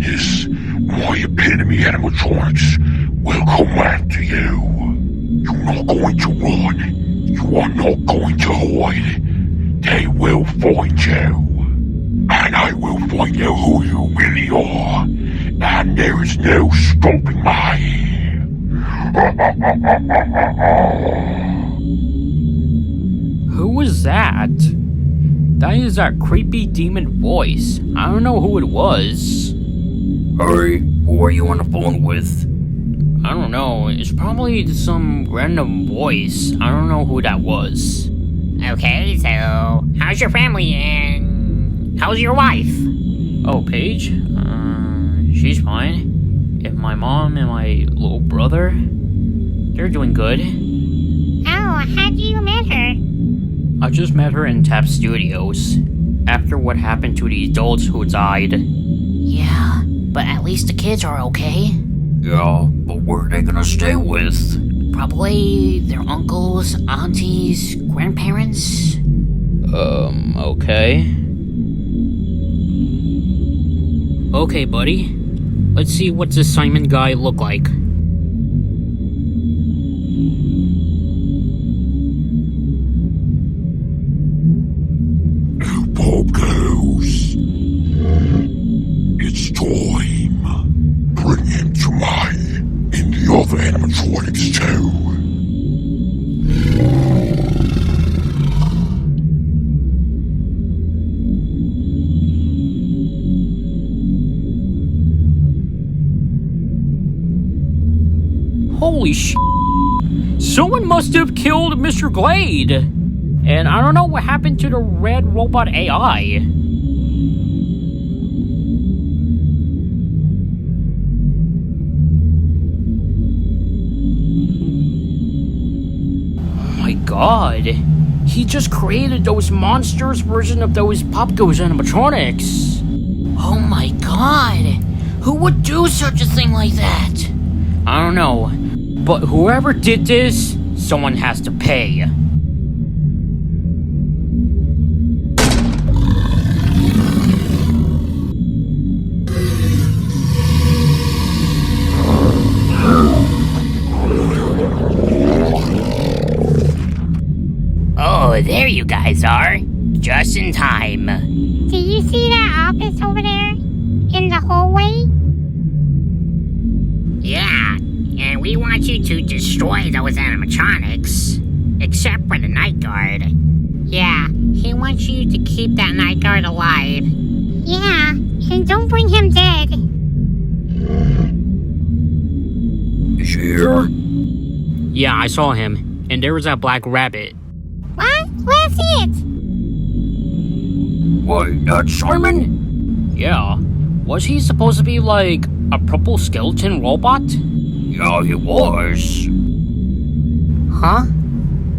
madness, my epitome animatronics will come after you. You're not going to run. You are not going to hide. They will find you. And I will find out who you really are. And there is no stopping me. Who was that? That is that creepy demon voice. I don't know who it was. Hey, who are you on the phone with? I don't know. It's probably some random voice. I don't know who that was. Okay, so how's your family and how's your wife? Oh, Paige? She's fine. And my mom and my little brother, they're doing good. Oh, how'd you met her? I just met her in Tap Studios after what happened to the adults who died. Yeah, but at least the kids are okay. Yeah, but where are they gonna stay with? Probably their uncles, aunties, grandparents. Okay. Okay, buddy. Let's see what this Simon guy look like. Popgoes. It's time. Bring him to me. And the other animatronics too. Holy sh! Someone must have killed Mr. Glade! And I don't know what happened to the red robot AI. Oh my god. He just created those monsters version of those Popgoes animatronics. Oh my god! Who would do such a thing like that? I don't know, but whoever did this, someone has to pay. Oh, there you guys are. Just in time. Do you see that office over there? In the hallway? Yeah, and we want you to destroy those animatronics. Except for the night guard. Yeah, he wants you to keep that night guard alive. Yeah, and don't bring him dead. Is she here? Yeah, I saw him, and there was that black rabbit. What? Where's it? Wait, that's Simon? Yeah, was he supposed to be like a purple skeleton robot? Yeah, he was. Huh?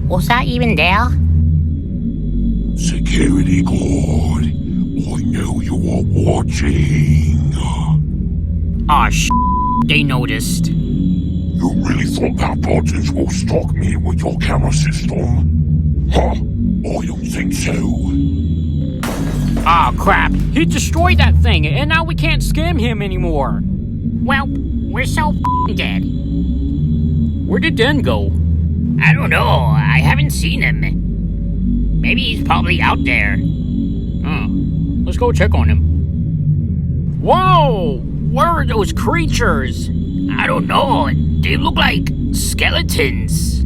Was that even there? Security guard, I know you are watching. Aw, they noticed. You really thought that buttons will stalk me with your camera system? Huh? I don't think so. Ah, crap. He destroyed that thing, and now we can't scam him anymore. Well, we're so dead. Where did Den go? I don't know. I haven't seen him. Maybe he's probably out there. Oh, let's go check on him. Whoa! Where are those creatures? I don't know. They look like skeletons.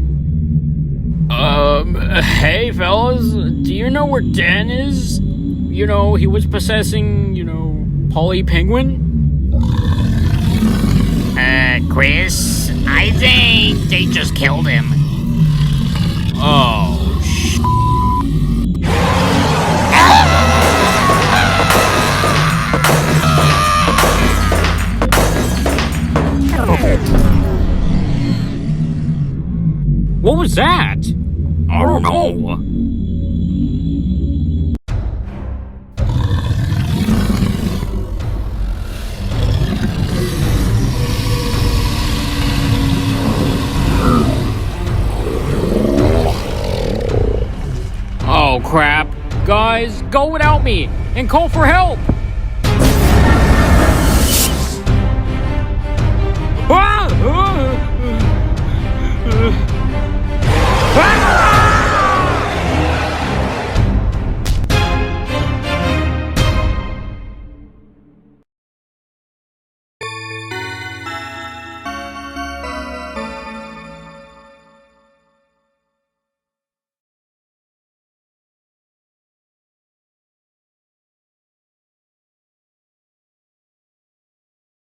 Hey, fellas. Do you know where Dan is? You know, he was possessing, Polly Penguin? Chris, I think they just killed him. Oh, What was that? I don't know. Oh, crap. Guys, go without me and call for help.